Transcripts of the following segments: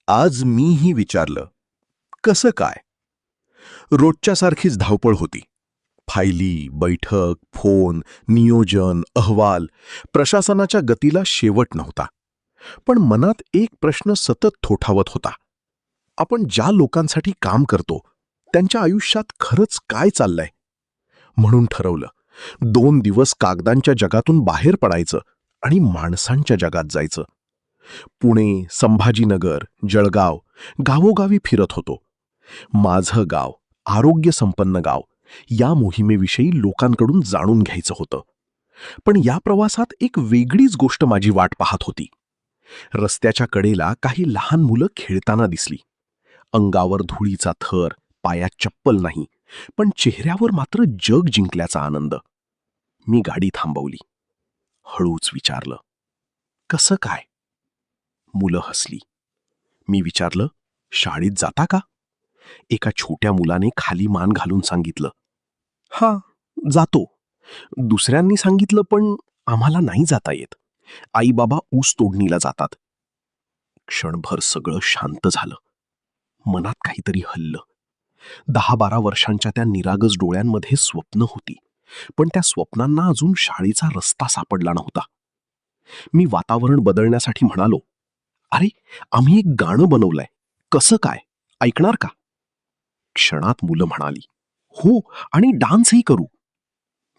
आज मीही विचारलं, कसं काय? रोजच्यासारखीच धावपळ होती. फायली, बैठक, फोन, नियोजन, अहवाल. प्रशासनाच्या गतीला शेवट नव्हता. पण मनात एक प्रश्न सतत थोठावत होता. आपण ज्या लोकांसाठी काम करतो, त्यांच्या आयुष्यात खरंच काय चाललंय? म्हणून ठरवलं, 2 दिवस कागदांच्या जगातून बाहेर पडायचं आणि माणसांच्या जगात जायचं. पुणे, संभाजीनगर, जळगाव, गावोगावी फिरत होतो. माझं गाव, आरोग्यसंपन्न गाव, या मोहिमेविषयी लोकांकडून जाणून घ्यायचं होतं. पण या प्रवासात एक वेगळीच गोष्ट माझी वाट पाहत होती. रस्त्याच्या कडेला काही लहान मुलं खेळताना दिसली. अंगावर धुळीचा थर, पायात चप्पल नाही, पण चेहऱ्यावर मात्र जग जिंकल्याचा आनंद. मी गाडी थांबवली. हळूच विचारलं, कसं काय? मुलं हसली. मी विचारलं, शाळेत जाता का? एका छोट्या मुलाने खाली मान घालून सांगितलं, हां, जातो. दुसऱ्यांनी सांगितलं, पण आम्हाला नाही जाता येत. आई बाबा ऊस तोडणीला जातात. क्षणभर सगळं शांत झालं. मनात काहीतरी हललं. 10-12 वर्षांच्या त्या निरागस डोळ्यांमध्ये स्वप्न होती, पण त्या स्वप्नांना अजून शाळेचा रस्ता सापडला नव्हता. मी वातावरण बदलण्यासाठी म्हणालो, अरे, आम्ही एक गाणं बनवलंय. कसं काय? ऐकणार का? क्षणात मुलं म्हणाली, हो, आणि डान्सही करू.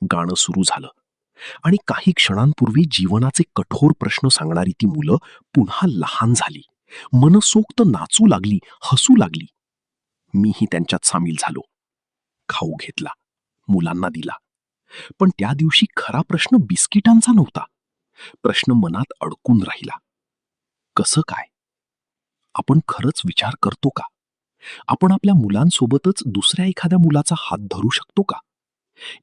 गाणं सुरू झालं आणि काही क्षणांपूर्वी जीवनाचे कठोर प्रश्न सांगणारी ती मुलं पुन्हा लहान झाली. मनसोक्त नाचू लागली, हसू लागली. मीही त्यांच्यात सामील झालो. खाऊ घेतला, मुलांना दिला. पण त्या दिवशी खरा प्रश्न बिस्किटांचा नव्हता. प्रश्न मनात अडकून राहिला. कसं काय? आपण खरंच विचार करतो का? आपण आपल्या मुलांसोबतच दुसऱ्या एखाद्या मुलाचा हात धरू शकतो का?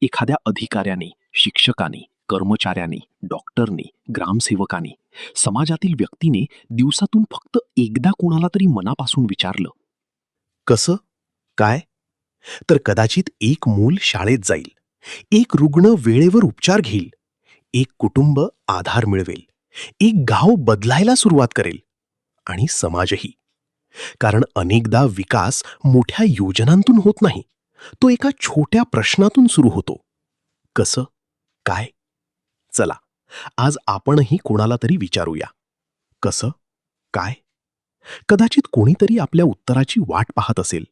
एखाद्या अधिकाऱ्याने, शिक्षकाने, कर्मचाऱ्याने, डॉक्टरने, ग्रामसेवकाने, समाजातील व्यक्तीने दिवसातून फक्त एकदा कोणाला तरी मनापासून विचारलं, कसं काय? तर कदाचित एक मूल शाळेत जाईल, एक रुग्ण वेळेवर उपचार घेईल, एक कुटुंब आधार मिळवेल, एक गाव बदलायला सुरुवात करेल, आणि समाजही. कारण अनेकदा विकास मोठ्या योजनांतून होत नाही, तो एका छोट्या प्रश्नातून सुरू होतो. कसं काय? चला, आज आपणही कोणाला तरी विचारूया, कसं काय? कदाचित कोणीतरी आपल्या उत्तराची वाट पाहत असेल.